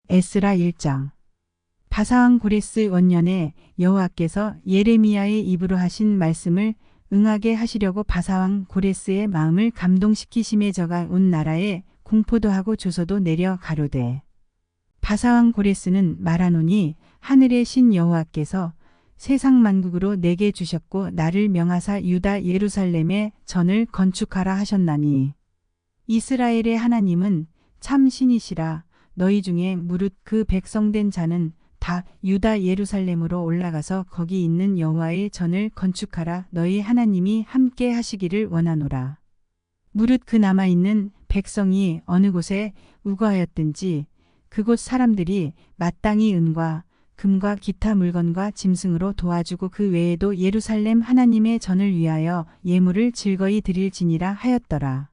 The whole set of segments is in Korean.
에스라 1장. 바사왕 고레스 원년에 여호와께서 예레미야의 입으로 하신 말씀을 응하게 하시려고 바사왕 고레스의 마음을 감동시키심에 저가 온 나라에 공포도 하고 조서도 내려 가로되. 바사왕 고레스는 말하노니 하늘의 신 여호와께서 세상 만국으로 내게 주셨고 나를 명하사 유다 예루살렘에 전을 건축하라 하셨나니 이스라엘의 하나님은 참 신이시라. 너희 중에 무릇 그 백성된 자는 다 유다 예루살렘으로 올라가서 거기 있는 여호와의 전을 건축하라. 너희 하나님이 함께 하시기를 원하노라. 무릇 그 남아있는 백성이 어느 곳에 우거하였든지 그곳 사람들이 마땅히 은과 금과 기타 물건과 짐승으로 도와주고 그 외에도 예루살렘 하나님의 전을 위하여 예물을 즐거이 드릴지니라 하였더라.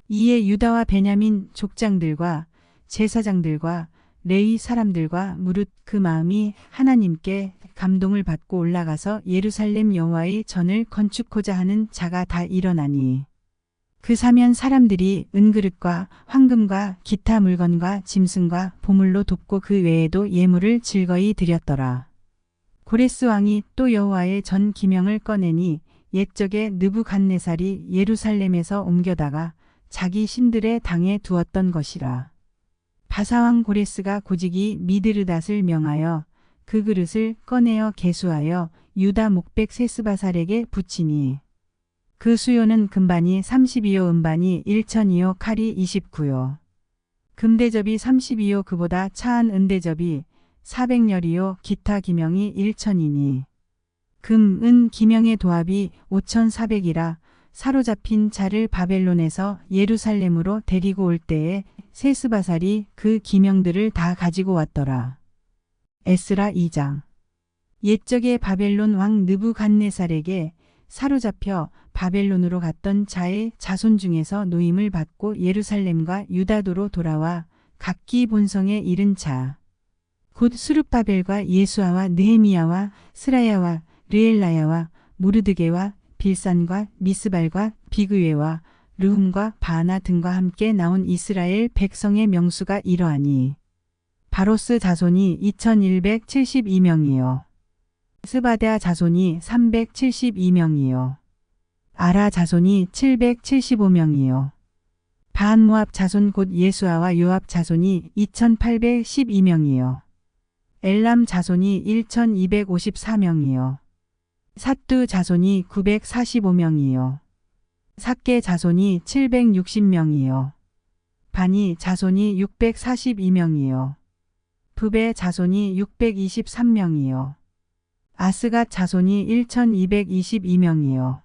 이에 유다와 베냐민 족장들과 제사장들과 레위 사람들과 무릇 그 마음이 하나님께 감동을 받고 올라가서 예루살렘 여호와의 전을 건축하고자 하는 자가 다 일어나니 그 사면 사람들이 은그릇과 황금과 기타 물건과 짐승과 보물로 돕고 그 외에도 예물을 즐거이 드렸더라. 고레스 왕이 또 여호와의 전 기명을 꺼내니 옛적에 느부갓네살이 예루살렘에서 옮겨다가 자기 신들의 당에 두었던 것이라. 바사왕 고레스가 고지기 미드르닷을 명하여 그 그릇을 꺼내어 개수하여 유다 목백 세스바살에게 붙이니 그 수요는 금반이 32요 은반이 1000이요 칼이 29요. 금대접이 32요 그보다 차한 은대접이 400열이요 기타 기명이 1000이니 금, 은 기명의 도합이 5400이라 사로잡힌 자를 바벨론에서 예루살렘으로 데리고 올 때에 세스바살이 그 기명들을 다 가지고 왔더라. 에스라 2장. 옛적에 바벨론 왕 느부갓네살에게 사로잡혀 바벨론으로 갔던 자의 자손 중에서 노임을 받고 예루살렘과 유다도로 돌아와 각기 본성에 이른 자. 곧 수룹바벨과 예수아와 느헤미야와 스라야와 르엘라야와 모르드게와 빌산과 미스발과 비그웨와 르훔과 바나 등과 함께 나온 이스라엘 백성의 명수가 이러하니 바로스 자손이 2172명이요. 스바데아 자손이 372명이요. 아라 자손이 775명이요. 바한모압 자손 곧 예수아와 요압 자손이 2812명이요. 엘람 자손이 1254명이요. 삿두 자손이 945명이요. 삭게 자손이 760명이요. 바니 자손이 642명이요. 부베 자손이 623명이요. 아스갓 자손이 1222명이요.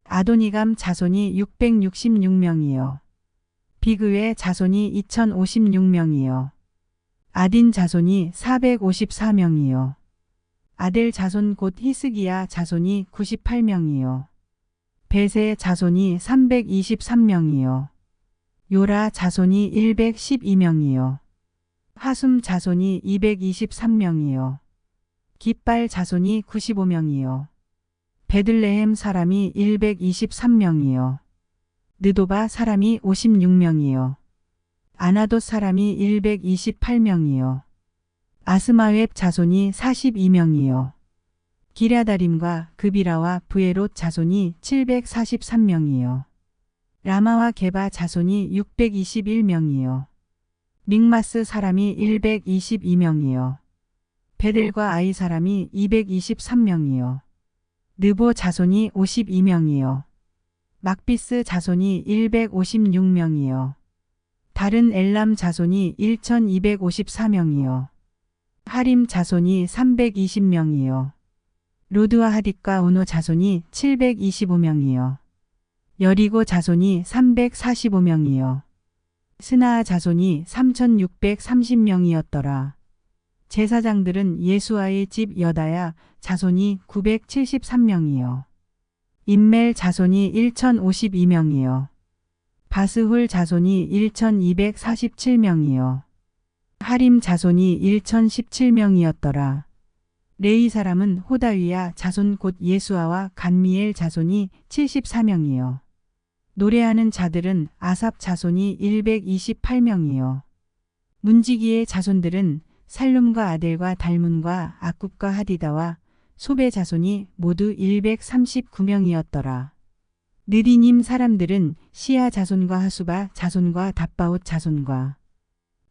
아도니감 자손이 666명이요. 비그웨 자손이 2056명이요. 아딘 자손이 454명이요. 아델 자손 곧 히스기야 자손이 98명이요. 베세 자손이 323명이요. 요라 자손이 112명이요. 하숨 자손이 223명이요. 깃발 자손이 95명이요. 베들레헴 사람이 123명이요. 느도바 사람이 56명이요. 아나돗 사람이 128명이요. 아스마웹 자손이 42명이요. 기랴다림과 그비라와 부에롯 자손이 743명이요. 라마와 게바 자손이 621명이요. 믹마스 사람이 122명이요. 베델과 아이 사람이 223명이요. 느보 자손이 52명이요. 막비스 자손이 156명이요. 다른 엘람 자손이 1254명이요. 하림 자손이 320명이요. 로드와 하딕과 오노 자손이 725명이요. 여리고 자손이 345명이요. 스나아 자손이 3630명이었더라. 제사장들은 예수아의 집 여다야 자손이 973명이요. 임멜 자손이 1052명이요. 바스훌 자손이 1247명이요. 하림 자손이 1017명이었더라. 레위 사람은 호다위야 자손 곧 예수아와 간미엘 자손이 74명이요. 노래하는 자들은 아삽 자손이 128명이요. 문지기의 자손들은 살룸과 아델과 달문과 악굽과 하디다와 솝의 자손이 모두 139명이었더라. 느디님 사람들은 시아 자손과 하수바 자손과 답바옷 자손과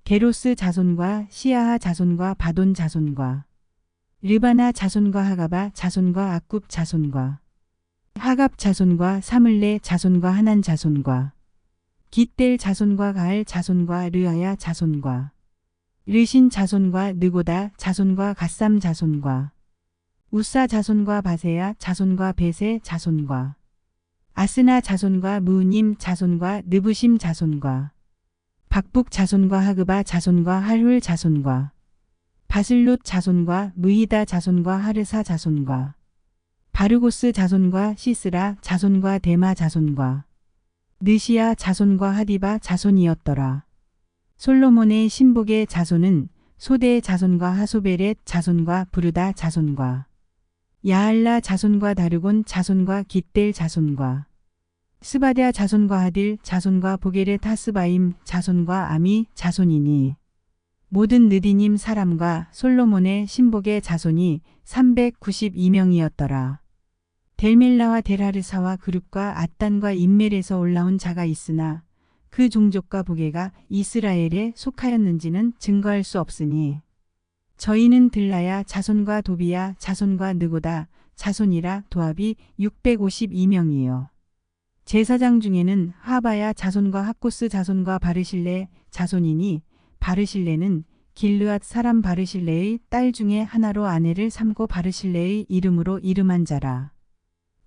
게로스 자손과 시아하 자손과 바돈 자손과 르바나 자손과 하가바 자손과 악굽 자손과 하갑 자손과 사물레 자손과 하난 자손과 깃델 자손과 가할 자손과 르아야 자손과 르신 자손과 느고다 자손과 갓삼 자손과 우사 자손과 바세야 자손과 베세 자손과 아스나 자손과 무님 자손과 느부심 자손과 박북 자손과 하그바 자손과 할훌 자손과 바슬롯 자손과 무히다 자손과 하르사 자손과 바르고스 자손과 시스라 자손과 데마 자손과 느시아 자손과 하디바 자손이었더라. 솔로몬의 신복의 자손은 소대의 자손과 하소베렛 자손과 부르다 자손과 야알라 자손과 다르곤 자손과 깃델 자손과 스바랴 자손과 하딜 자손과 보게렛 하스바임 자손과 아미 자손이니 모든 느디님 사람과 솔로몬의 신복의 자손이 392명이었더라. 델멜라와 델하르사와 그룹과 앗단과 인멜에서 올라온 자가 있으나 그 종족과 부계가 이스라엘에 속하였는지는 증거할 수 없으니 저희는 들라야 자손과 도비야 자손과 느고다 자손이라 도합이 652명이요. 제사장 중에는 하바야 자손과 학고스 자손과 바르실레 자손이니 바르실레는 길르앗 사람 바르실레의 딸 중에 하나로 아내를 삼고 바르실레의 이름으로 이름한 자라.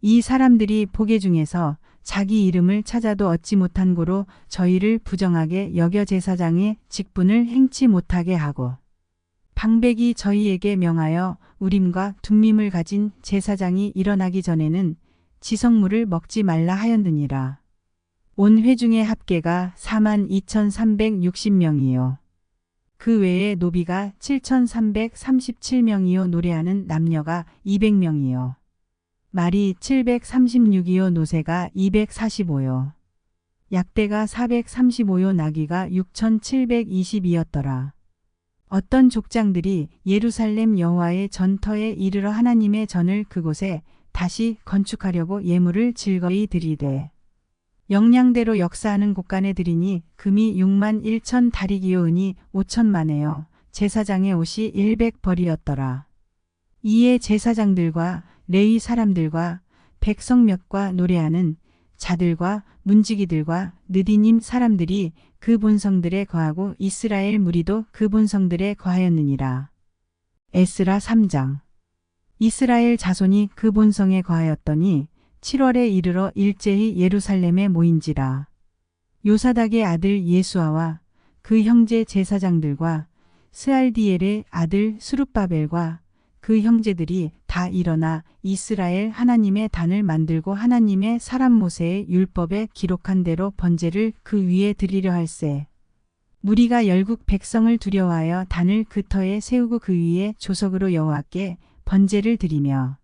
이 사람들이 보게 중에서 자기 이름을 찾아도 얻지 못한 고로 저희를 부정하게 여겨 제사장의 직분을 행치 못하게 하고 방백이 저희에게 명하여 우림과 둠밈을 가진 제사장이 일어나기 전에는 지성물을 먹지 말라 하였느니라. 온 회중의 합계가 42,360명이요. 그 외에 노비가 7,337명이요. 노래하는 남녀가 200명이요. 말이 736이요. 노새가 245요. 약대가 435요. 나귀가 6,720이었더라. 어떤 족장들이 예루살렘 여호와의 전터에 이르러 하나님의 전을 그곳에 다시 건축하려고 예물을 즐거이 드리되 영량대로 역사하는 곳간에 드리니 금이 6만 1천 다리기요 은이 5천만에요. 제사장의 옷이 100벌이었더라. 이에 제사장들과 레위 사람들과 백성 몇과 노래하는 자들과 문지기들과 느디님 사람들이 그 본성들에 거하고 이스라엘 무리도 그 본성들에 거하였느니라. 에스라 3장. 이스라엘 자손이 그 본성에 거하였더니 7월에 이르러 일제히 예루살렘에 모인지라. 요사닥의 아들 예수아와 그 형제 제사장들과 스알디엘의 아들 스룹바벨과 그 형제들이 다 일어나 이스라엘 하나님의 단을 만들고 하나님의 사람 모세의 율법에 기록한 대로 번제를 그 위에 드리려 할세. 무리가 열국 백성을 두려워하여 단을 그 터에 세우고 그 위에 조석으로 여호와께 번제를 드리며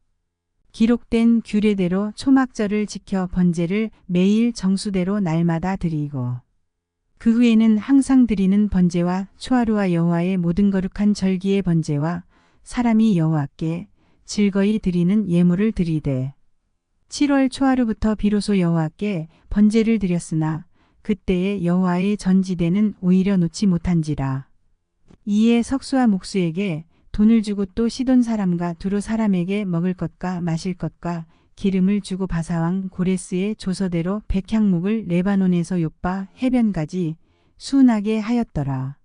기록된 규례대로 초막절을 지켜 번제를 매일 정수대로 날마다 드리고 그 후에는 항상 드리는 번제와 초하루와 여호와의 모든 거룩한 절기의 번제와 사람이 여호와께 즐거이 드리는 예물을 드리되 7월 초하루부터 비로소 여호와께 번제를 드렸으나 그때에 여호와의 전지대는 오히려 놓지 못한지라. 이에 석수와 목수에게 돈을 주고 또 시돈 사람과 두로 사람에게 먹을 것과 마실 것과 기름을 주고 바사왕 고레스의 조서대로 백향목을 레바논에서 욥바 해변까지 수운하게 하였더라.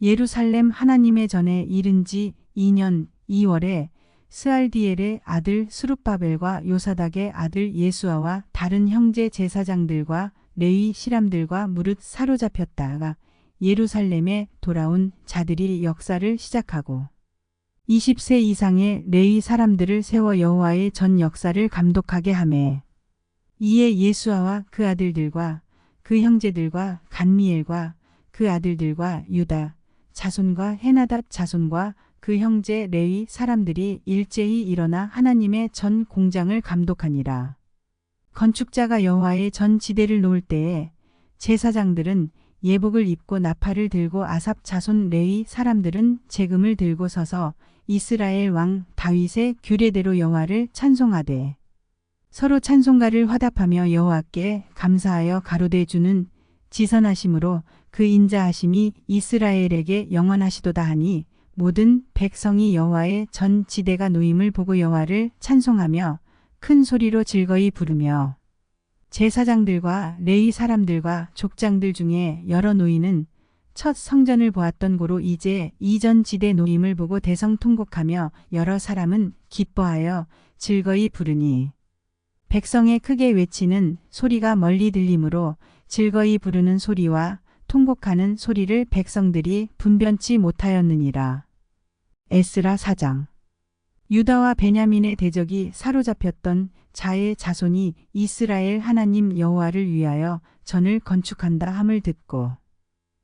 예루살렘 하나님의 전에 이른 지 2년 2월에 스알디엘의 아들 스룹바벨과 요사닥의 아들 예수아와 다른 형제 제사장들과 레위 시람들과 무릇 사로잡혔다가 예루살렘에 돌아온 자들이 역사를 시작하고 20세 이상의 레위 사람들을 세워 여호와의 전 역사를 감독하게 하매 이에 예수아와 그 아들들과 그 형제들과 간미엘과 그 아들들과 유다 자손과 헤나답 자손과 그 형제 레위 사람들이 일제히 일어나 하나님의 전 공장을 감독하니라. 건축자가 여호와의 전 지대를 놓을 때에 제사장들은 예복을 입고 나팔을 들고 아삽 자손 레위 사람들은 제금을 들고 서서 이스라엘 왕 다윗의 규례대로 여호와를 찬송하되 서로 찬송가를 화답하며 여호와께 감사하여 가로되 주는 지선하심으로 그 인자하심이 이스라엘에게 영원하시도다 하니 모든 백성이 여호와의 전 지대가 놓임을 보고 여호와를 찬송하며 큰 소리로 즐거이 부르며 제사장들과 레위 사람들과 족장들 중에 여러 노인은 첫 성전을 보았던 고로 이제 이전 지대 놓임을 보고 대성 통곡하며 여러 사람은 기뻐하여 즐거이 부르니 백성의 크게 외치는 소리가 멀리 들리므로 즐거이 부르는 소리와 통곡하는 소리를 백성들이 분변치 못하였느니라. 에스라 4장. 유다와 베냐민의 대적이 사로잡혔던 자의 자손이 이스라엘 하나님 여호와를 위하여 전을 건축한다 함을 듣고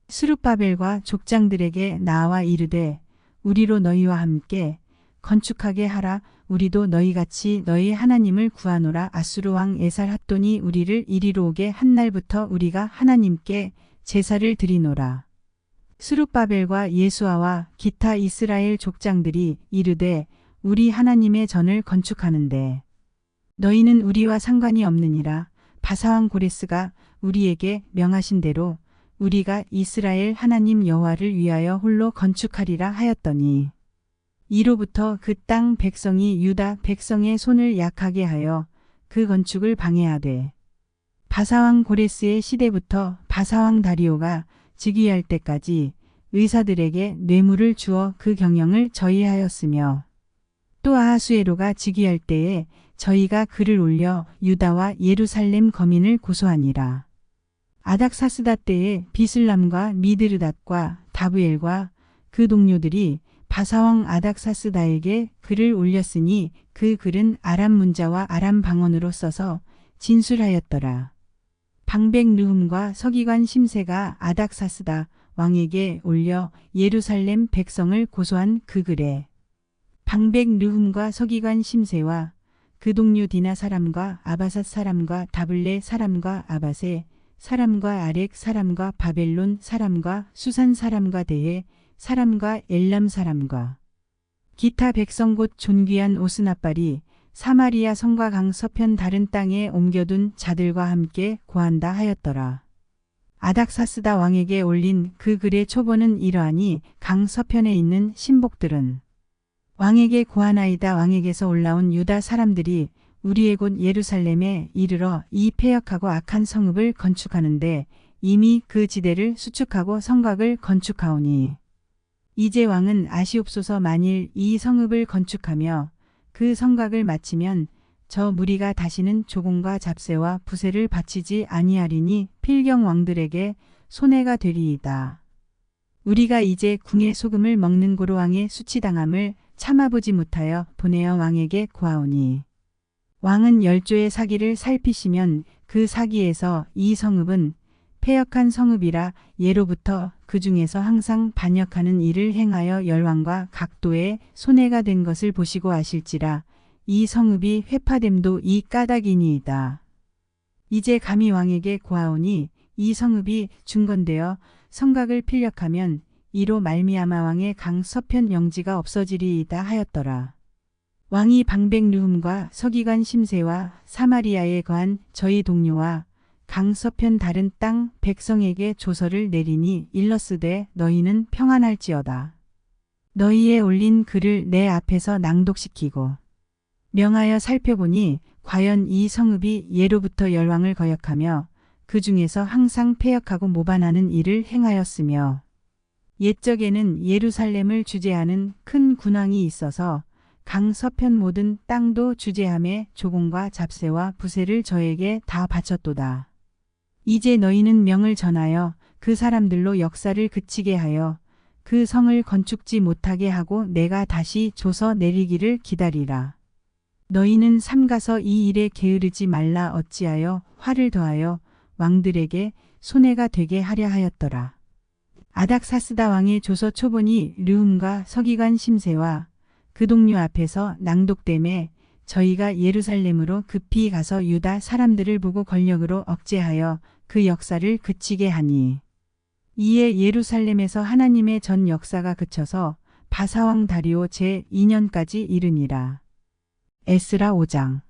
스룹바벨과 족장들에게 나와 이르되 우리로 너희와 함께 건축하게 하라. 우리도 너희같이 너희 하나님을 구하노라. 아수르 왕 에살핫돈이 우리를 이리로 오게 한 날부터 우리가 하나님께 제사를 드리노라. 스룹바벨과 예수아와 기타 이스라엘 족장들이 이르되 우리 하나님의 전을 건축하는데 너희는 우리와 상관이 없느니라. 바사왕 고레스가 우리에게 명하신 대로 우리가 이스라엘 하나님 여호와를 위하여 홀로 건축하리라 하였더니 이로부터 그 땅 백성이 유다 백성의 손을 약하게 하여 그 건축을 방해하되 바사왕 고레스의 시대부터 바사왕 다리오가 즉위할 때까지 의사들에게 뇌물을 주어 그 경영을 저희하였으며 또 아하수에로가 즉위할 때에 저희가 그를 올려 유다와 예루살렘 거민을 고소하니라. 아닥사스다 때에 비슬람과 미드르닷과 다브엘과 그 동료들이 바사왕 아닥사스다에게 글을 올렸으니 그 글은 아람 문자와 아람 방언으로 써서 진술하였더라. 방백 르훔과 서기관 심세가 아닥사스다 왕에게 올려 예루살렘 백성을 고소한 그 글에 방백 르훔과 서기관 심세와 그 동료 디나 사람과 아바삿 사람과 다블레 사람과 아바세 사람과 아렉 사람과 바벨론 사람과 수산 사람과 대해 사람과 엘람 사람과 기타 백성 곧 존귀한 오스나빨이 사마리아 성과 강 서편 다른 땅에 옮겨둔 자들과 함께 고한다 하였더라. 아닥사스다 왕에게 올린 그 글의 초본은 이러하니 강 서편에 있는 신복들은 왕에게 고하나이다. 왕에게서 올라온 유다 사람들이 우리의 곳 예루살렘에 이르러 이 패역하고 악한 성읍을 건축하는데 이미 그 지대를 수축하고 성곽을 건축하오니 이제 왕은 아시옵소서. 만일 이 성읍을 건축하며 그 성곽을 마치면 저 무리가 다시는 조공과 잡세와 부세를 바치지 아니하리니 필경 왕들에게 손해가 되리이다. 우리가 이제 궁의 소금을 먹는 고로 왕의 수치당함을 참아보지 못하여 보내어 왕에게 고하오니 왕은 열조의 사기를 살피시면 그 사기에서 이 성읍은 패역한 성읍이라 예로부터 그 중에서 항상 반역하는 일을 행하여 열왕과 각도에 손해가 된 것을 보시고 아실지라 이 성읍이 회파됨도 이 까닭이니이다. 이제 감히 왕에게 고하오니 이 성읍이 중건되어 성곽을 필력하면 이로 말미암아 왕의 강 서편 영지가 없어지리이다 하였더라. 왕이 방백 르훔과 서기관 심세와 사마리아에 거한 저희 동료와 강 서편 다른 땅 백성에게 조서를 내리니 일러스되 너희는 평안할지어다. 너희의 올린 글을 내 앞에서 낭독시키고 명하여 살펴보니 과연 이 성읍이 예로부터 열왕을 거역하며 그 중에서 항상 패역하고 모반하는 일을 행하였으며 옛적에는 예루살렘을 주재하는 큰 군왕이 있어서 강 서편 모든 땅도 주재함에 조공과 잡세와 부세를 저에게 다 바쳤도다. 이제 너희는 명을 전하여 그 사람들로 역사를 그치게 하여 그 성을 건축지 못하게 하고 내가 다시 조서 내리기를 기다리라. 너희는 삼가서 이 일에 게으르지 말라. 어찌하여 화를 더하여 왕들에게 손해가 되게 하려 하였더라. 아닥사스다 왕의 조서 초본이 르훔과 서기관 심세와 그 동료 앞에서 낭독됨에 저희가 예루살렘으로 급히 가서 유다 사람들을 보고 권력으로 억제하여 그 역사를 그치게 하니 이에 예루살렘에서 하나님의 전 역사가 그쳐서 바사왕 다리오 제2년까지 이르니라. 에스라 5장.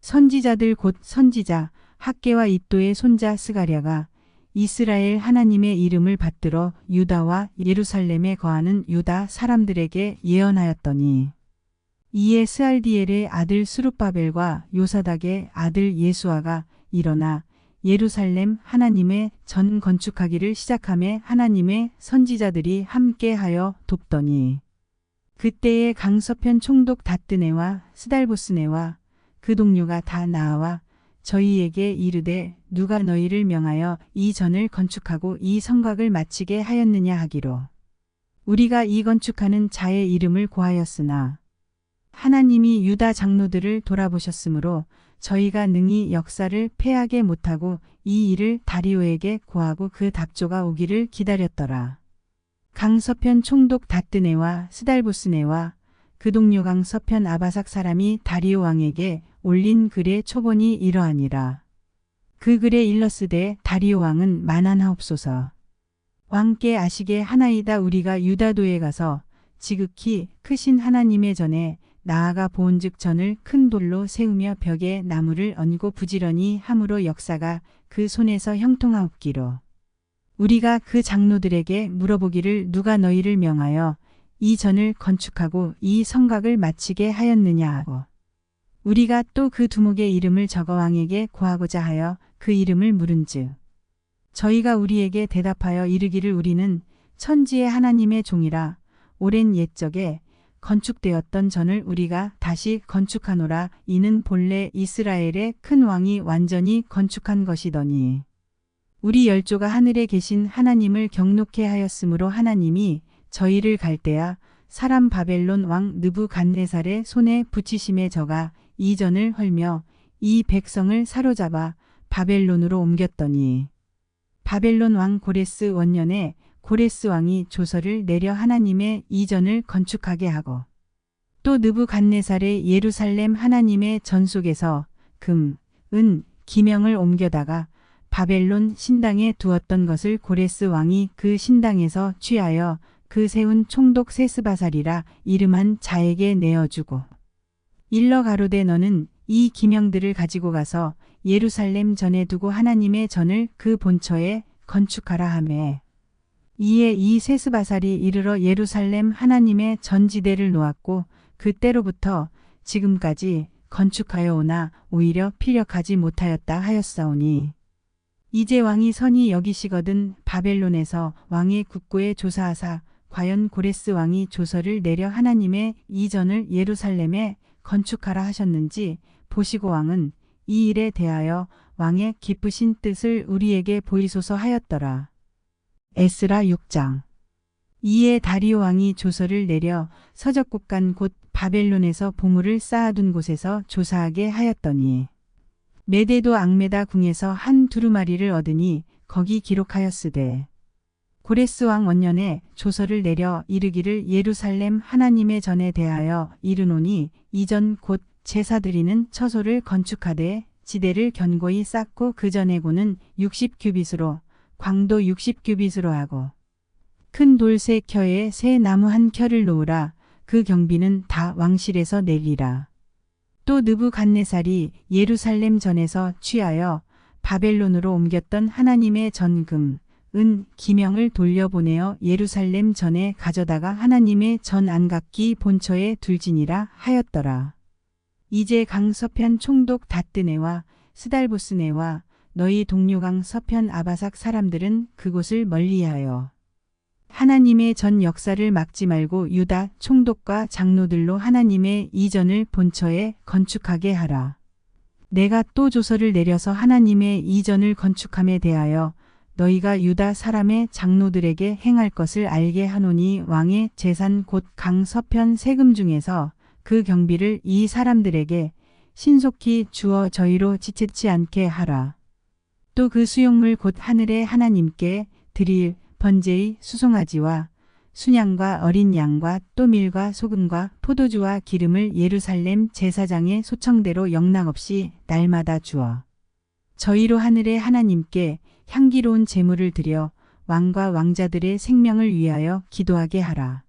선지자들 곧 선지자 학개와 id도의 손자 스가랴가 이스라엘 하나님의 이름을 받들어 유다와 예루살렘에 거하는 유다 사람들에게 예언하였더니 이에 스알디엘의 아들 스룹바벨과 요사닥의 아들 예수아가 일어나 예루살렘 하나님의 전 건축하기를 시작하며 하나님의 선지자들이 함께하여 돕더니 그때에 강서편 총독 다뜨네와 스달보스네와 그 동료가 다 나와 저희에게 이르되 누가 너희를 명하여 이 전을 건축하고 이 성곽을 마치게 하였느냐 하기로 우리가 이 건축하는 자의 이름을 고하였으나 하나님이 유다 장로들을 돌아보셨으므로 저희가 능히 역사를 패하게 못하고 이 일을 다리오에게 고하고 그 답조가 오기를 기다렸더라. 강서편 총독 다뜨네와 스달보스네와 그 동료 강서편 아바삭 사람이 다리오 왕에게 올린 글의 초본이 이러하니라. 그 글에 일렀으되 다리오 왕은 만안하옵소서. 왕께 아시게 하나이다 우리가 유다도에 가서 지극히 크신 하나님의 전에 나아가 보온즉 전을 큰 돌로 세우며 벽에 나무를 얹고 부지런히 함으로 역사가 그 손에서 형통하옵기로 우리가 그 장로들에게 물어보기를 누가 너희를 명하여 이 전을 건축하고 이 성곽을 마치게 하였느냐 하고 우리가 또 그 두목의 이름을 적어 왕에게 고하고자 하여 그 이름을 물은즉 저희가 우리에게 대답하여 이르기를 우리는 천지의 하나님의 종이라 오랜 옛적에 건축되었던 전을 우리가 다시 건축하노라 이는 본래 이스라엘의 큰 왕이 완전히 건축한 것이더니 우리 열조가 하늘에 계신 하나님을 경노케 하였으므로 하나님이 저희를 갈대아 사람 바벨론 왕 느부갓네살의 손에 붙이심에 저가 이 전을 헐며 이 백성을 사로잡아 바벨론으로 옮겼더니 바벨론 왕 고레스 원년에 고레스 왕이 조서를 내려 하나님의 이 전을 건축하게 하고 또 느부갓네살의 예루살렘 하나님의 전 속에서 금, 은, 기명을 옮겨다가 바벨론 신당에 두었던 것을 고레스 왕이 그 신당에서 취하여 그 세운 총독 세스바살이라 이름한 자에게 내어주고 일러 가로되 너는 이 기명들을 가지고 가서 예루살렘 전에 두고 하나님의 전을 그 본처에 건축하라 하매 이에 이 세스바살이 이르러 예루살렘 하나님의 전지대를 놓았고 그때로부터 지금까지 건축하여 오나 오히려 피력하지 못하였다 하였사오니 이제 왕이 선히 여기시거든 바벨론에서 왕의 국고에 조사하사 과연 고레스 왕이 조서를 내려 하나님의 이 전을 예루살렘에 건축하라 하셨는지 보시고 왕은 이 일에 대하여 왕의 기쁘신 뜻을 우리에게 보이소서 하였더라. 에스라 6장. 이에 다리오 왕이 조서를 내려 서적국간 곧 바벨론에서 보물을 쌓아둔 곳에서 조사하게 하였더니 메데도 앙메다 궁에서 한 두루마리를 얻으니 거기 기록하였으되 고레스 왕 원년에 조서를 내려 이르기를 예루살렘 하나님의 전에 대하여 이르노니 이전 곧 제사 드리는 처소를 건축하되 지대를 견고히 쌓고 그 전에고는 60규빗으로 광도 60규빗으로 하고 큰 돌 3켜에 새 나무 1켜를 놓으라. 그 경비는 다 왕실에서 내리라. 또 느부갓네살이 예루살렘 전에서 취하여 바벨론으로 옮겼던 하나님의 전금, 은, 기명을 돌려보내어 예루살렘 전에 가져다가 하나님의 전 안각기 본처에 둘지니라 하였더라. 이제 강서편 총독 다뜨네와 스달보스네와 너희 동료 강서편 아바삭 사람들은 그곳을 멀리하여 하나님의 전 역사를 막지 말고 유다 총독과 장로들로 하나님의 이전을 본처에 건축하게 하라. 내가 또 조서를 내려서 하나님의 이전을 건축함에 대하여 너희가 유다 사람의 장로들에게 행할 것을 알게 하노니 왕의 재산 곧 강서편 세금 중에서 그 경비를 이 사람들에게 신속히 주어 저희로 지체치 않게 하라. 또 그 수용물 곧 하늘의 하나님께 드릴 번제의 수송아지와 순양과 어린 양과 또 밀과 소금과 포도주와 기름을 예루살렘 제사장의 소청대로 영락없이 날마다 주어 저희로 하늘의 하나님께 향기로운 제물을 드려 왕과 왕자들의 생명을 위하여 기도하게 하라.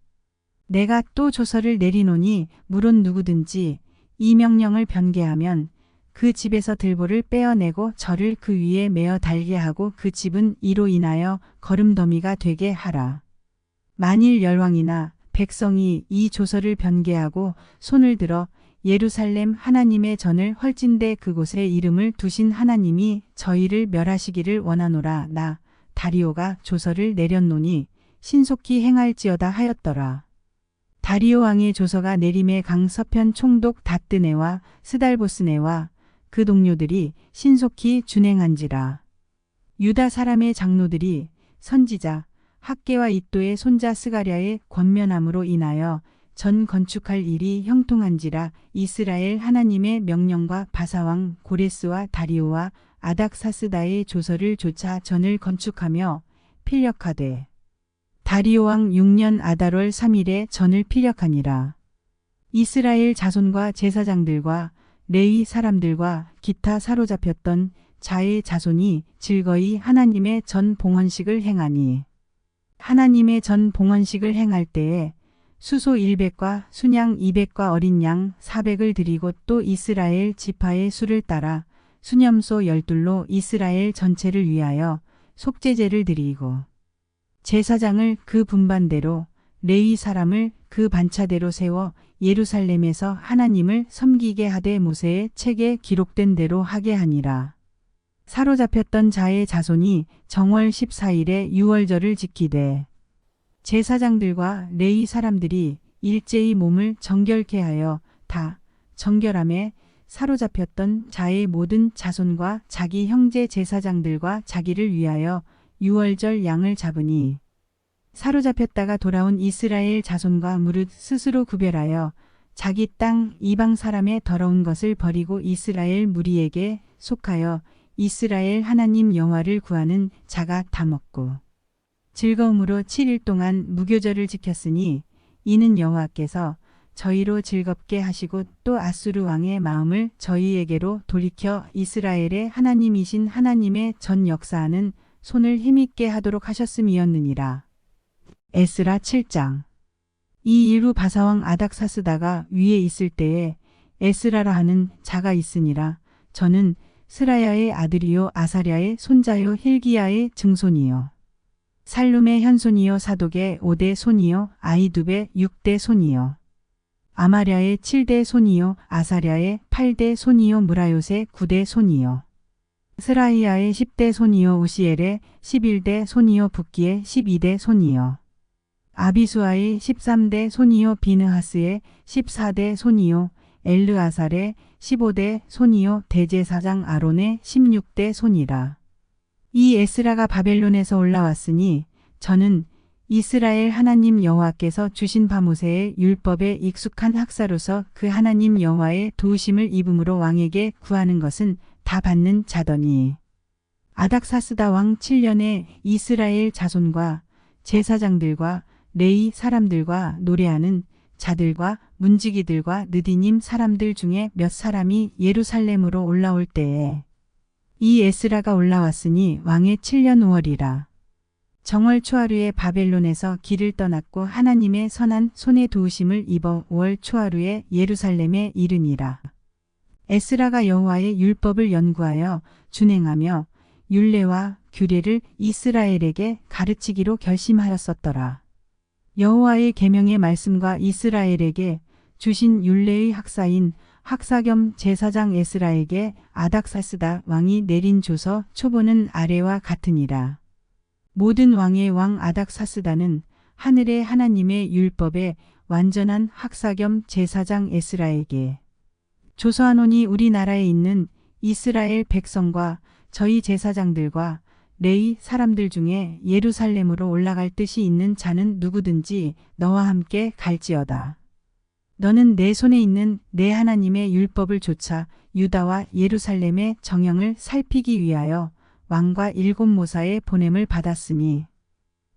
내가 또 조서를 내리노니 물론 누구든지 이 명령을 변개하면 그 집에서 들보를 떼어내고 저를 그 위에 메어 달게 하고 그 집은 이로 인하여 거름더미가 되게 하라. 만일 열왕이나 백성이 이 조서를 변개하고 손을 들어 예루살렘 하나님의 전을 헐진대 그곳에 이름을 두신 하나님이 저희를 멸하시기를 원하노라. 나 다리오가 조서를 내렸노니 신속히 행할지어다 하였더라. 다리오 왕의 조서가 내림에 강 서편 총독 다뜨네와 스달보스네와 그 동료들이 신속히 준행한지라. 유다 사람의 장로들이 선지자 학개와 이또의 손자 스가랴의 권면함으로 인하여 전 건축할 일이 형통한지라. 이스라엘 하나님의 명령과 바사왕 고레스와 다리오와 아닥사스다의 조서를 조차 전을 건축하며 필력하되 다리오 왕 6년 아달월 3일에 전을 필력하니라. 이스라엘 자손과 제사장들과 레위 사람들과 기타 사로잡혔던 자의 자손이 즐거이 하나님의 전 봉헌식을 행하니 하나님의 전 봉헌식을 행할 때에 수소 100과 순양 200과 어린 양 400을 드리고 또 이스라엘 지파의 수를 따라 수념소 12로 이스라엘 전체를 위하여 속죄제를 드리고 제사장을 그 분반대로 레위 사람을 그 반차대로 세워 예루살렘에서 하나님을 섬기게 하되 모세의 책에 기록된 대로 하게 하니라. 사로잡혔던 자의 자손이 정월 14일에 유월절을 지키되 제사장들과 레위 사람들이 일제히 몸을 정결케 하여 다 정결함에 사로잡혔던 자의 모든 자손과 자기 형제 제사장들과 자기를 위하여 유월절 양을 잡으니 사로잡혔다가 돌아온 이스라엘 자손과 무릇 스스로 구별하여 자기 땅 이방 사람의 더러운 것을 버리고 이스라엘 무리에게 속하여 이스라엘 하나님 여호와를 구하는 자가 다 먹고 즐거움으로 7일 동안 무교절을 지켰으니 이는 여호와께서 저희로 즐겁게 하시고 또 아수르 왕의 마음을 저희에게로 돌이켜 이스라엘의 하나님이신 하나님의 전 역사하는 손을 힘있게 하도록 하셨음이었느니라. 에스라 7장. 이 이후 바사왕 아닥사스다가 위에 있을 때에 에스라라 하는 자가 있으니라. 저는 스라야의 아들이요 아사랴의 손자요 힐기야의 증손이요 살룸의 현손이요 사독의 5대 손이요 아이둡의 6대 손이요 아마랴의 7대 손이요 아사랴의 8대 손이요 무라요의 9대 손이요 스라이야의 10대 손이요 우시엘의 11대 손이요 붓기의 12대 손이요 아비수아의 13대 손이요 비느하스의 14대 손이요 엘르아살의 15대 손이요 대제사장 아론의 16대 손이라. 이 에스라가 바벨론에서 올라왔으니 저는 이스라엘 하나님 여호와께서 주신 바 모세의 율법에 익숙한 학사로서 그 하나님 여호와의 도우심을 입음으로 왕에게 구하는 것은 다 받는 자더니 아닥사스다 왕 7년에 이스라엘 자손과 제사장들과 레위 사람들과 노래하는 자들과 문지기들과 느디님 사람들 중에 몇 사람이 예루살렘으로 올라올 때에 이 에스라가 올라왔으니 왕의 7년 5월이라. 정월 초하루에 바벨론에서 길을 떠났고 하나님의 선한 손의 도우심을 입어 5월 초하루에 예루살렘에 이르니라. 에스라가 여호와의 율법을 연구하여 준행하며 율례와 규례를 이스라엘에게 가르치기로 결심하였었더라. 여호와의 계명의 말씀과 이스라엘에게 주신 율례의 학사인 학사 겸 제사장 에스라에게 아닥사스다 왕이 내린 조서 초본은 아래와 같으니라. 모든 왕의 왕 아닥사스다는 하늘의 하나님의 율법에 완전한 학사 겸 제사장 에스라에게 조서하노니 우리나라에 있는 이스라엘 백성과 저희 제사장들과 레위 사람들 중에 예루살렘으로 올라갈 뜻이 있는 자는 누구든지 너와 함께 갈지어다. 너는 내 손에 있는 내 하나님의 율법을 조차 유다와 예루살렘의 정형을 살피기 위하여 왕과 7 모사의 보냄을 받았으니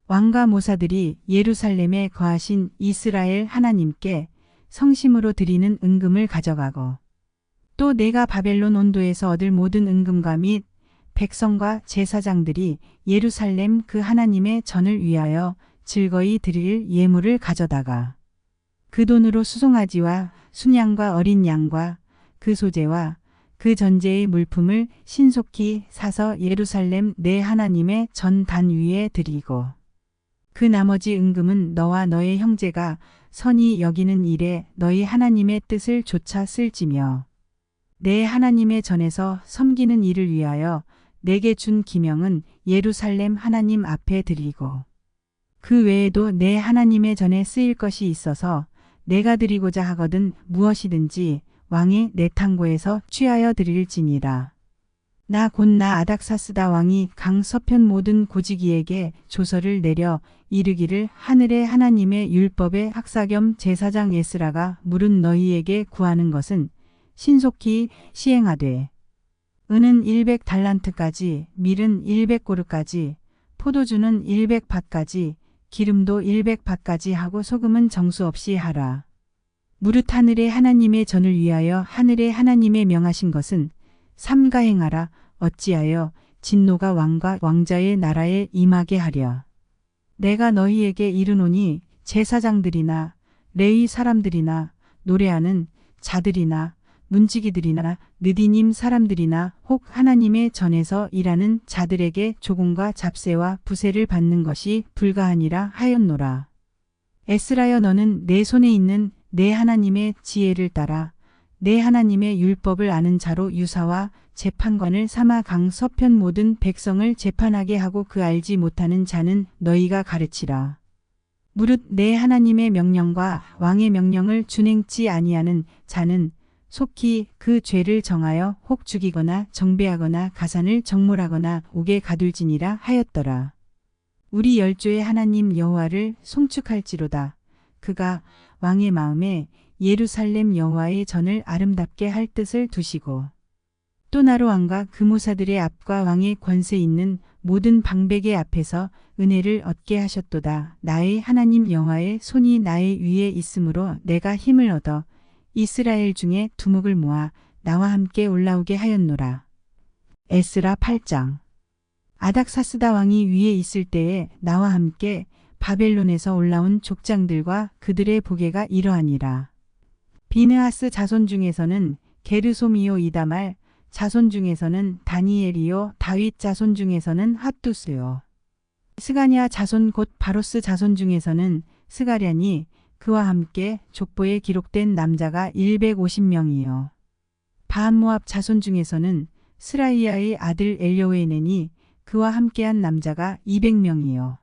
왕과 모사들이 예루살렘에 거하신 이스라엘 하나님께 성심으로 드리는 은금을 가져가고 또 내가 바벨론 온도에서 얻을 모든 은금과 및 백성과 제사장들이 예루살렘 그 하나님의 전을 위하여 즐거이 드릴 예물을 가져다가 그 돈으로 수송아지와 순양과 어린 양과 그 소재와 그 전제의 물품을 신속히 사서 예루살렘 내 하나님의 전단 위에 드리고 그 나머지 은금은 너와 너의 형제가 선히 여기는 일에 너희 하나님의 뜻을 조차 쓸지며 내 하나님의 전에서 섬기는 일을 위하여 내게 준 기명은 예루살렘 하나님 앞에 드리고 그 외에도 내 하나님의 전에 쓰일 것이 있어서 내가 드리고자 하거든 무엇이든지 왕이 내 탕고에서 취하여 드릴지니라. 나 곧 나 아닥사스다 왕이 강 서편 모든 고지기에게 조서를 내려 이르기를 하늘의 하나님의 율법의 학사 겸 제사장 에스라가 물은 너희에게 구하는 것은 신속히 시행하되 은은 100달란트까지 밀은 100고르까지 포도주는 100밭까지 기름도 100밭까지 하고 소금은 정수 없이 하라. 무릇 하늘의 하나님의 전을 위하여 하늘의 하나님의 명하신 것은 삼가 행하라. 어찌하여 진노가 왕과 왕자의 나라에 임하게 하랴. 내가 너희에게 이르노니 제사장들이나 레위 사람들이나 노래하는 자들이나 문지기들이나 느디님 사람들이나 혹 하나님의 전에서 일하는 자들에게 조공과 잡세와 부세를 받는 것이 불가하니라 하였노라. 에스라여 너는 내 손에 있는 내 하나님의 지혜를 따라 내 하나님의 율법을 아는 자로 유사와 재판관을 삼아 강 서편 모든 백성을 재판하게 하고 그 알지 못하는 자는 너희가 가르치라. 무릇 내 하나님의 명령과 왕의 명령을 준행치 아니하는 자는 속히 그 죄를 정하여 혹 죽이거나 정배하거나 가산을 정몰하거나 옥에 가둘지니라 하였더라. 우리 열조의 하나님 여호와를 송축할지로다. 그가 왕의 마음에 예루살렘 여호와의 전을 아름답게 할 뜻을 두시고 또 나로 왕과 그무사들의 앞과 왕의 권세 있는 모든 방백의 앞에서 은혜를 얻게 하셨도다. 나의 하나님 여호와의 손이 나의 위에 있으므로 내가 힘을 얻어 이스라엘 중에 두목을 모아 나와 함께 올라오게 하였노라. 에스라 8장. 아닥사스다 왕이 위에 있을 때에 나와 함께 바벨론에서 올라온 족장들과 그들의 보게가 이러하니라. 비느하스 자손 중에서는 게르소미요 이다말, 자손 중에서는 다니엘이요, 다윗 자손 중에서는 핫두스요. 스가냐 자손 곧 바로스 자손 중에서는 스가랴니 그와 함께 족보에 기록된 남자가 150명이요. 바한모압 자손 중에서는 스라이야의 아들 엘여웨네니 그와 함께한 남자가 200명이요.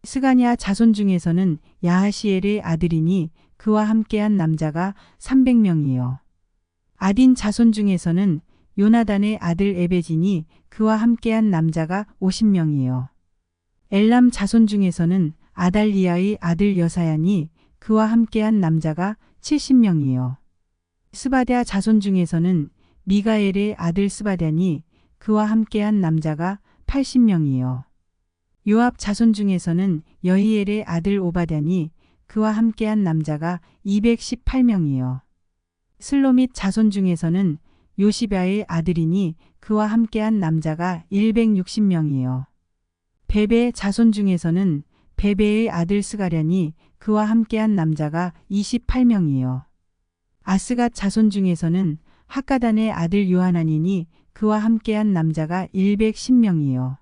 스가냐 자손 중에서는 야하시엘의 아들이니 그와 함께한 남자가 300명이요. 아딘 자손 중에서는 요나단의 아들 에베지니 그와 함께한 남자가 50명이요. 엘람 자손 중에서는 아달리아의 아들 여사야니 그와 함께한 남자가 70명이요. 스바랴 자손 중에서는 미가엘의 아들 스바랴니 그와 함께한 남자가 80명이요. 요압 자손 중에서는 여히엘의 아들 오바댜니 그와 함께한 남자가 218명이요. 슬로밋 자손 중에서는 요시바의 아들이니 그와 함께한 남자가 160명이요. 베베 자손 중에서는 베베의 아들 스가랴니 그와 함께한 남자가 28명이요. 아스갓 자손 중에서는 학가단의 아들 요하나니니 그와 함께한 남자가 110명이요.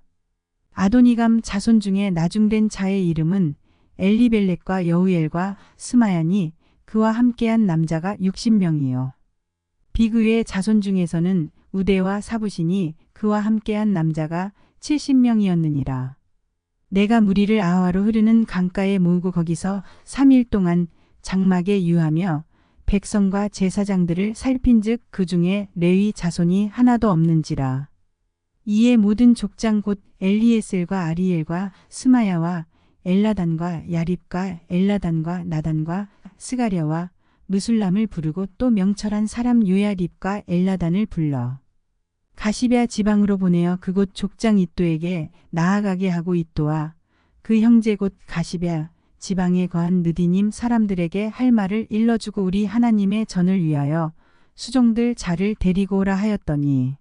아도니감 자손 중에 나중된 자의 이름은 엘리벨렉과 여우엘과 스마야니 그와 함께한 남자가 60명이요. 비그의 자손 중에서는 우대와 사부시니 그와 함께한 남자가 70명이었느니라. 내가 무리를 아하로 흐르는 강가에 모으고 거기서 3일 동안 장막에 유하며 백성과 제사장들을 살핀즉 그 중에 레위 자손이 하나도 없는지라. 이에 모든 족장 곧 엘리에셀과 아리엘과 스마야와 엘라단과 야립과 엘라단과 나단과 스가랴와 무술람을 부르고 또 명철한 사람 요야립과 엘라단을 불러 가시베아 지방으로 보내어 그곳 족장 이또에게 나아가게 하고 이또와 그 형제 곧 가시베아 지방에 거한 느디님 사람들에게 할 말을 일러주고 우리 하나님의 전을 위하여 수종들 자를 데리고 오라 하였더니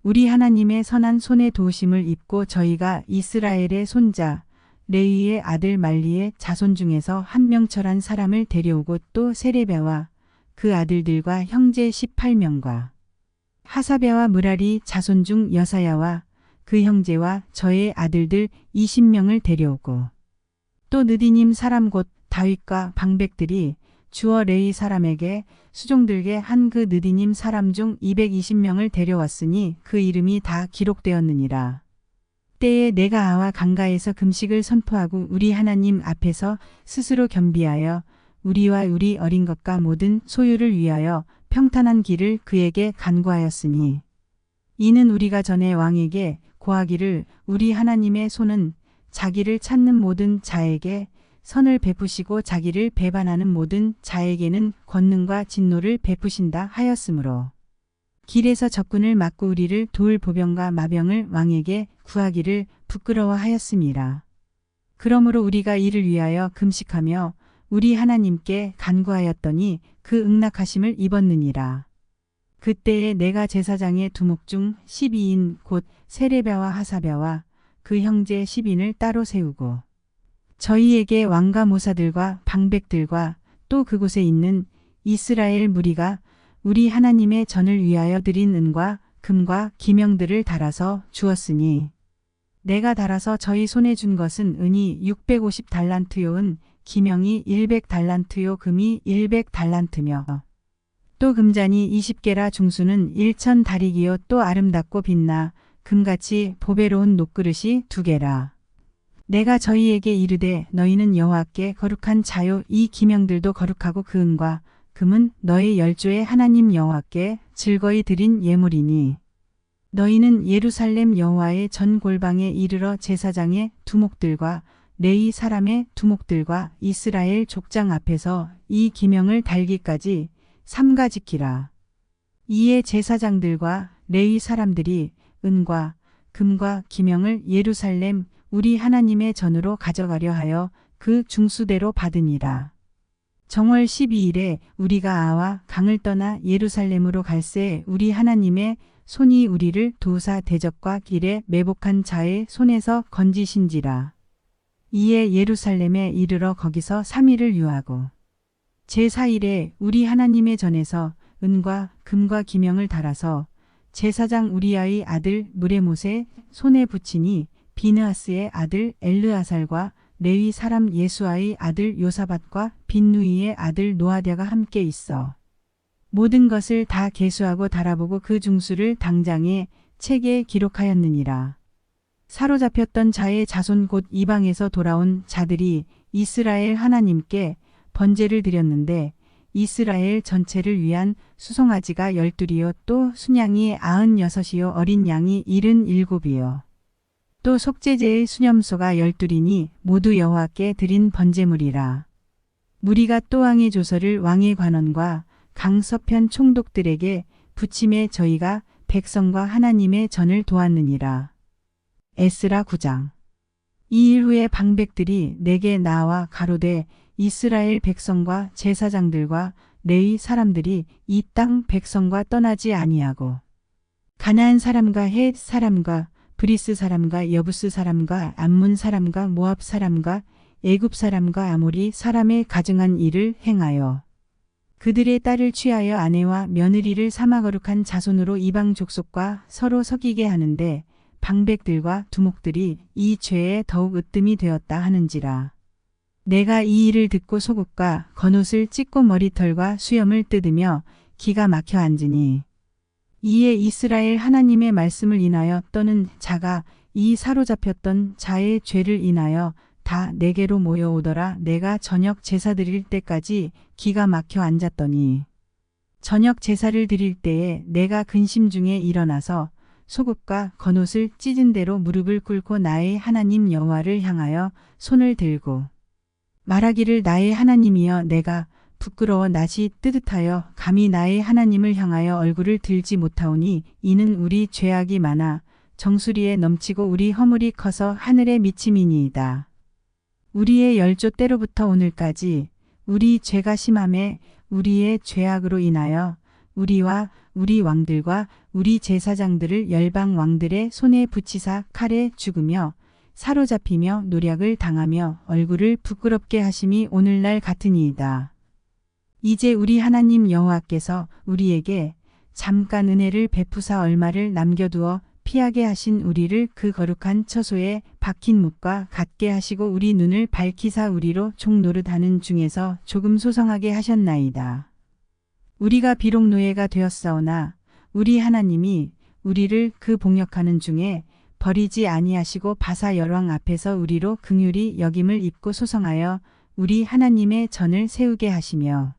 우리 하나님의 선한 손의 도우심을 입고 저희가 이스라엘의 손자 레위의 아들 말리의 자손 중에서 한 명철한 사람을 데려오고 또 세레비아와 그 아들들과 형제 18명과 하사랴와 므라리 자손 중 여사야와 그 형제와 저의 아들들 20명을 데려오고 또 느디님 사람 곧 다윗과 방백들이 주어 레위 사람에게 수종들게 한 그 느디님 사람 중 220명을 데려왔으니 그 이름이 다 기록되었느니라. 때에 내가 아와 강가에서 금식을 선포하고 우리 하나님 앞에서 스스로 겸비하여 우리와 우리 어린 것과 모든 소유를 위하여 평탄한 길을 그에게 간구하였으니 이는 우리가 전에 왕에게 고하기를 우리 하나님의 손은 자기를 찾는 모든 자에게 선을 베푸시고 자기를 배반하는 모든 자에게는 권능과 진노를 베푸신다 하였으므로 길에서 적군을 막고 우리를 도울 보병과 마병을 왕에게 구하기를 부끄러워하였음이라. 그러므로 우리가 이를 위하여 금식하며 우리 하나님께 간구하였더니 그 응낙하심을 입었느니라. 그때에 내가 제사장의 두목 중 12인 곧 세레비아와 하사랴와 그 형제 10인을 따로 세우고 저희에게 왕과 모사들과 방백들과 또 그곳에 있는 이스라엘 무리가 우리 하나님의 전을 위하여 드린 은과 금과 기명들을 달아서 주었으니 내가 달아서 저희 손에 준 것은 은이 650달란트요 은 기명이 100달란트요 금이 100달란트며 또 금잔이 20개라 중수는 1000다리기요 또 아름답고 빛나 금같이 보배로운 녹그릇이 2개라. 내가 저희에게 이르되 너희는 여호와께 거룩한 자요 이 기명들도 거룩하고 그 은과 금은 너희 열조의 하나님 여호와께 즐거이 드린 예물이니 너희는 예루살렘 여호와의 전 골방에 이르러 제사장의 두목들과 레위 사람의 두목들과 이스라엘 족장 앞에서 이 기명을 달기까지 삼가 지키라. 이에 제사장들과 레위 사람들이 은과 금과 기명을 예루살렘 우리 하나님의 전으로 가져가려 하여 그 중수대로 받으니라. 정월 12일에 우리가 아와 강을 떠나 예루살렘으로 갈새 우리 하나님의 손이 우리를 도사 대적과 길에 매복한 자의 손에서 건지신지라. 이에 예루살렘에 이르러 거기서 3일을 유하고 제4일에 우리 하나님의 전에서 은과 금과 기명을 달아서 제사장 우리아의 아들 무레못의 손에 붙이니 비느하스의 아들 엘르아살과 레위 사람 예수아의 아들 요사밧과 빈누이의 아들 노아랴가 함께 있어 모든 것을 다 계수하고 달아보고 그 중수를 당장에 책에 기록하였느니라. 사로잡혔던 자의 자손 곧 이방에서 돌아온 자들이 이스라엘 하나님께 번제를 드렸는데 이스라엘 전체를 위한 수송아지가 12이요 또 순양이 96이요 어린 양이 77이요 또 속죄제의 수념소가 12이니 모두 여호와께 드린 번제물이라. 무리가 또 왕의 조서를 왕의 관원과 강서편 총독들에게 붙임에 저희가 백성과 하나님의 전을 도왔느니라. 에스라 9장. 이 일 후에 방백들이 내게 나와 가로되 이스라엘 백성과 제사장들과 레위 사람들이 이 땅 백성과 떠나지 아니하고 가나안 사람과 헷 사람과 브리스 사람과 여부스 사람과 암문 사람과 모압 사람과 애굽 사람과 아모리 사람의 가증한 일을 행하여 그들의 딸을 취하여 아내와 며느리를 삼아 거룩한 자손으로 이방 족속과 서로 섞이게 하는데 방백들과 두목들이 이 죄에 더욱 으뜸이 되었다 하는지라. 내가 이 일을 듣고 속옷과 겉옷을 찢고 머리털과 수염을 뜯으며 기가 막혀 앉으니 이에 이스라엘 하나님의 말씀을 인하여 떠는 자가 이 사로잡혔던 자의 죄를 인하여 다 내게로 모여오더라. 내가 저녁 제사 드릴 때까지 기가 막혀 앉았더니 저녁 제사를 드릴 때에 내가 근심 중에 일어나서 속옷과 겉옷을 찢은 대로 무릎을 꿇고 나의 하나님 여호와를 향하여 손을 들고 말하기를 나의 하나님이여 내가 부끄러워 낯이 뜨뜻하여 감히 나의 하나님을 향하여 얼굴을 들지 못하오니 이는 우리 죄악이 많아 정수리에 넘치고 우리 허물이 커서 하늘에 미침이니이다. 우리의 열조 때로부터 오늘까지 우리 죄가 심함에 우리의 죄악으로 인하여 우리와 우리 왕들과 우리 제사장들을 열방 왕들의 손에 붙이사 칼에 죽으며 사로잡히며 노략을 당하며 얼굴을 부끄럽게 하심이 오늘날 같으니이다. 이제 우리 하나님 여호와께서 우리에게 잠깐 은혜를 베푸사 얼마를 남겨두어 피하게 하신 우리를 그 거룩한 처소에 박힌 묵과 같게 하시고 우리 눈을 밝히사 우리로 종 노릇하는 중에서 조금 소성하게 하셨나이다. 우리가 비록 노예가 되었사오나 우리 하나님이 우리를 그 복역하는 중에 버리지 아니하시고 바사 열왕 앞에서 우리로 긍휼히 여김을 입고 소성하여 우리 하나님의 전을 세우게 하시며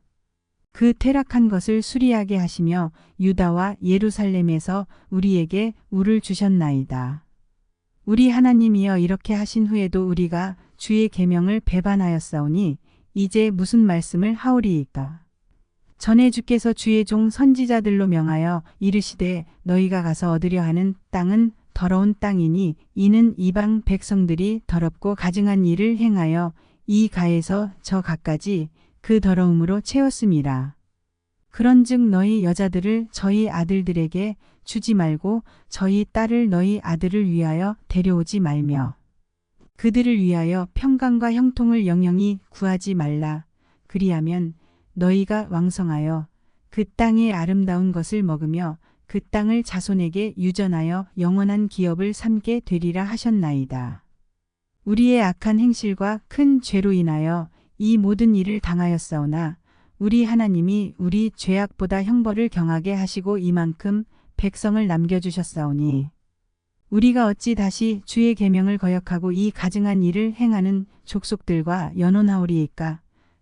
그 퇴락한 것을 수리하게 하시며 유다와 예루살렘에서 우리에게 우를 주셨나이다. 우리 하나님이여 이렇게 하신 후에도 우리가 주의 계명을 배반하였사오니 이제 무슨 말씀을 하오리이까. 전에 주께서 주의 종 선지자들로 명하여 이르시되 너희가 가서 얻으려 하는 땅은 더러운 땅이니 이는 이방 백성들이 더럽고 가증한 일을 행하여 이 가에서 저 가까지 그 더러움으로 채웠음이라. 그런즉 너희 여자들을 저희 아들들에게 주지 말고 저희 딸을 너희 아들을 위하여 데려오지 말며 그들을 위하여 평강과 형통을 영영히 구하지 말라. 그리하면 너희가 왕성하여 그 땅의 아름다운 것을 먹으며 그 땅을 자손에게 유전하여 영원한 기업을 삼게 되리라 하셨나이다. 우리의 악한 행실과 큰 죄로 인하여 이 모든 일을 당하였사오나 우리 하나님이 우리 죄악보다 형벌을 경하게 하시고 이만큼 백성을 남겨주셨사오니 우리가 어찌 다시 주의 계명을 거역하고 이 가증한 일을 행하는 족속들과 연혼하오리이까.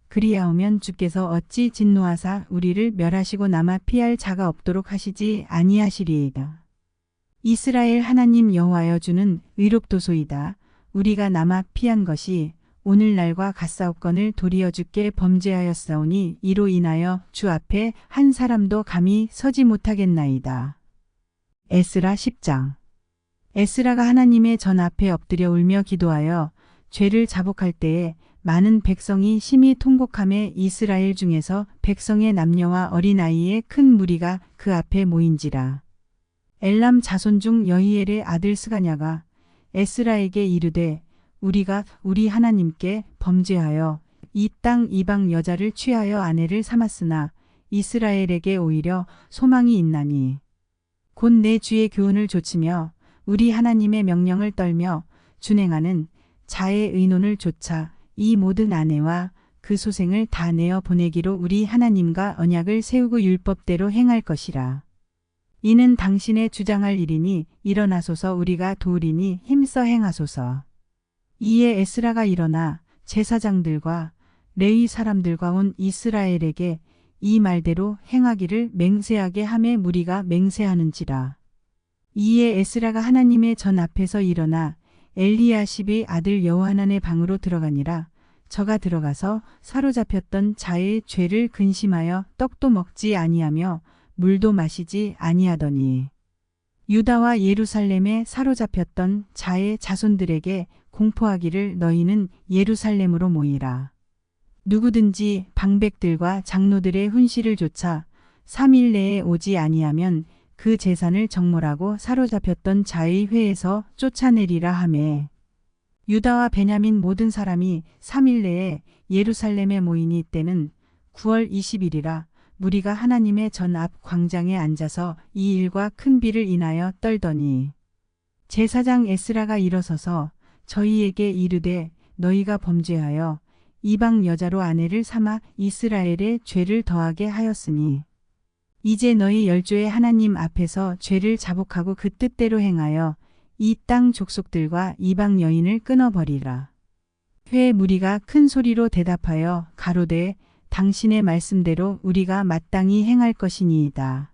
그리하오면 주께서 어찌 진노하사 우리를 멸하시고 남아 피할 자가 없도록 하시지 아니하시리이다. 이스라엘 하나님 여호와여 주는 의롭도소이다. 우리가 남아 피한 것이 오늘날과 같사옵건을 도리어 주께 범죄하였사오니 이로 인하여 주 앞에 한 사람도 감히 서지 못하겠나이다. 에스라 10장. 에스라가 하나님의 전 앞에 엎드려 울며 기도하여 죄를 자복할 때에 많은 백성이 심히 통곡하며 이스라엘 중에서 백성의 남녀와 어린아이의 큰 무리가 그 앞에 모인지라. 엘람 자손 중 여히엘의 아들 스가냐가 에스라에게 이르되 우리가 우리 하나님께 범죄하여 이 땅 이방 여자를 취하여 아내를 삼았으나 이스라엘에게 오히려 소망이 있나니 곧 내 주의 교훈을 조치며 우리 하나님의 명령을 떨며 준행하는 자의 의논을 조차 이 모든 아내와 그 소생을 다 내어 보내기로 우리 하나님과 언약을 세우고 율법대로 행할 것이라. 이는 당신의 주장할 일이니 일어나소서 우리가 도우리니 힘써 행하소서. 이에 에스라가 일어나 제사장들과 레위 사람들과 온 이스라엘에게 이 말대로 행하기를 맹세하게 하매 무리가 맹세하는지라. 이에 에스라가 하나님의 전 앞에서 일어나 엘리야십의 아들 여호하난의 방으로 들어가니라. 저가 들어가서 사로잡혔던 자의 죄를 근심하여 떡도 먹지 아니하며 물도 마시지 아니하더니 유다와 예루살렘에 사로잡혔던 자의 자손들에게 공포하기를 너희는 예루살렘으로 모이라. 누구든지 방백들과 장로들의 훈시를 조차 3일 내에 오지 아니하면 그 재산을 정몰하고 사로잡혔던 자의 회에서 쫓아내리라 하매 유다와 베냐민 모든 사람이 3일 내에 예루살렘에 모이니 때는 9월 20일이라. 무리가 하나님의 전 앞 광장에 앉아서 이 일과 큰 비를 인하여 떨더니 제사장 에스라가 일어서서 저희에게 이르되 너희가 범죄하여 이방 여자로 아내를 삼아 이스라엘의 죄를 더하게 하였으니 이제 너희 열조의 하나님 앞에서 죄를 자복하고 그 뜻대로 행하여 이 땅 족속들과 이방 여인을 끊어버리라. 회 무리가 큰 소리로 대답하여 가로되 당신의 말씀대로 우리가 마땅히 행할 것이니이다.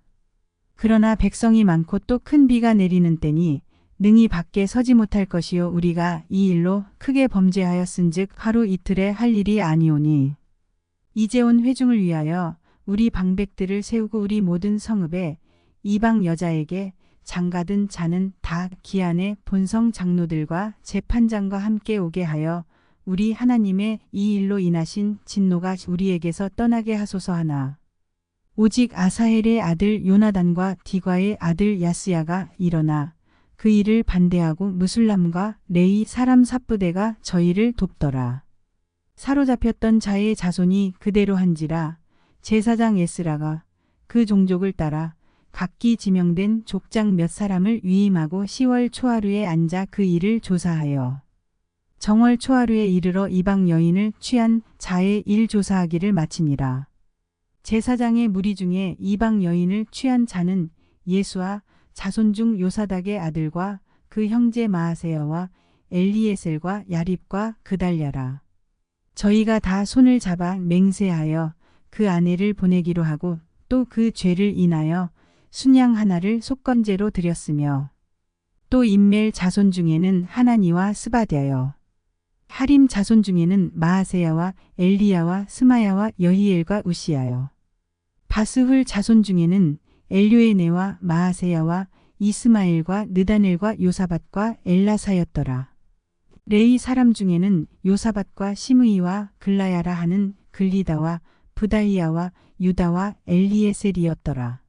그러나 백성이 많고 또 큰 비가 내리는 때니 능히 밖에 서지 못할 것이요 우리가 이 일로 크게 범죄하였은즉 하루 이틀에 할 일이 아니오니 이제 온 회중을 위하여 우리 방백들을 세우고 우리 모든 성읍에 이방 여자에게 장가든 자는 다 기한의 본성 장로들과 재판장과 함께 오게 하여 우리 하나님의 이 일로 인하신 진노가 우리에게서 떠나게 하소서 하나 오직 아사헬의 아들 요나단과 디과의 아들 야스야가 일어나 그 일을 반대하고 무술람과 레위 사람 삽부대가 저희를 돕더라. 사로잡혔던 자의 자손이 그대로 한지라 제사장 에스라가 그 종족을 따라 각기 지명된 족장 몇 사람을 위임하고 10월 초하루에 앉아 그 일을 조사하여 정월 초하루에 이르러 이방 여인을 취한 자의 일 조사하기를 마치니라. 제사장의 무리 중에 이방 여인을 취한 자는 예수와 자손 중 요사닥의 아들과 그 형제 마아세야와 엘리에셀과 야립과 그달랴라. 저희가 다 손을 잡아 맹세하여 그 아내를 보내기로 하고 또 그 죄를 인하여 순양 하나를 속건제로 드렸으며 또 임멜 자손 중에는 하나니와 스바랴여 하림 자손 중에는 마아세야와 엘리야와 스마야와 여히엘과 우시야여 바스훌 자손 중에는 엘료에네와 마아세야와 이스마엘과 느다넬과 요사밧과 엘라사였더라. 레위 사람 중에는 요사밧과 시므이와 글라야라 하는 글리다와 부다히야와 유다와 엘리에셀이었더라.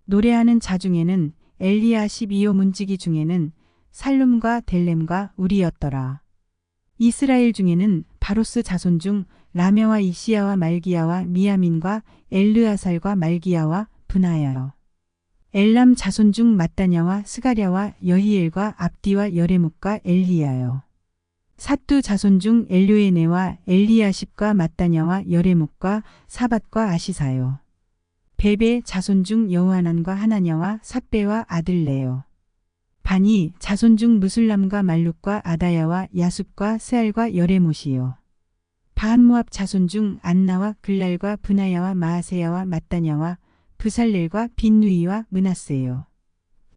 노래하는 자 중에는 엘리아십이요 문지기 중에는 살룸과 델렘과 우리였더라. 이스라엘 중에는 바로스 자손 중 라메와 이시야와 말기야와 미야민과 엘르아살과 말기야와 분하야여. 엘람 자손 중 mat다냐와 스가랴와 여히엘과 압디와 여레묵과 엘리야여. 삿두 자손 중 엘료에네와 엘리야십과 mat다냐와 여레묵과 사밧과 아시사요. 베베 자손 중 여호하난과 하나냐와 삿베와 아들레요. 바니 자손 중 무술람과 말룩과 아다야와 야숲과 스알과 여레못이요. 바한모압 자손 중 안나와 글랄과 분하야와 마아세야와 mat다냐와 브살렐과 빈누이와 므낫세요.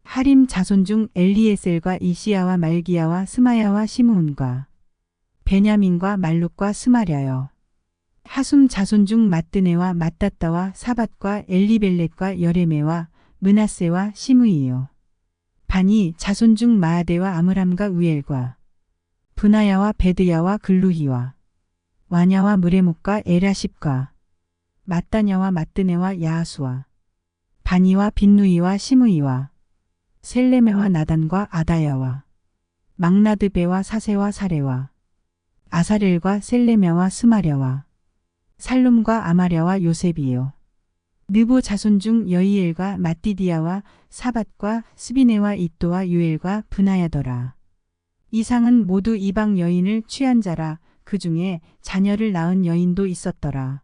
하림 자손 중 엘리에셀과 이시야와 말기야와 스마야와 시므온과 베냐민과 말룩과 스마랴여. 하숨 자손 중 마뜨네와 mattat다와 사밧과 엘리벨렛과 여레메와 므낫세와 시므이요. 바니 자손 중 마아데와 아므람과 우엘과 분하야와 베드야와 글루히와 와냐와 무레목과 에라십과 mat다냐와 마뜨네와 야하수와 바니와 빈누이와 시므이와 셀레메와 나단과 아다야와 막나드베와 사세와 사레와 아사렐과 셀레메와 스마랴와 살룸과 아마랴와 요셉이요. 느보 자손 중 여히엘과 마띠디야와 사밧과 스비네와 이또와 유엘과 분하야더라. 이상은 모두 이방 여인을 취한 자라. 그 중에 자녀를 낳은 여인도 있었더라.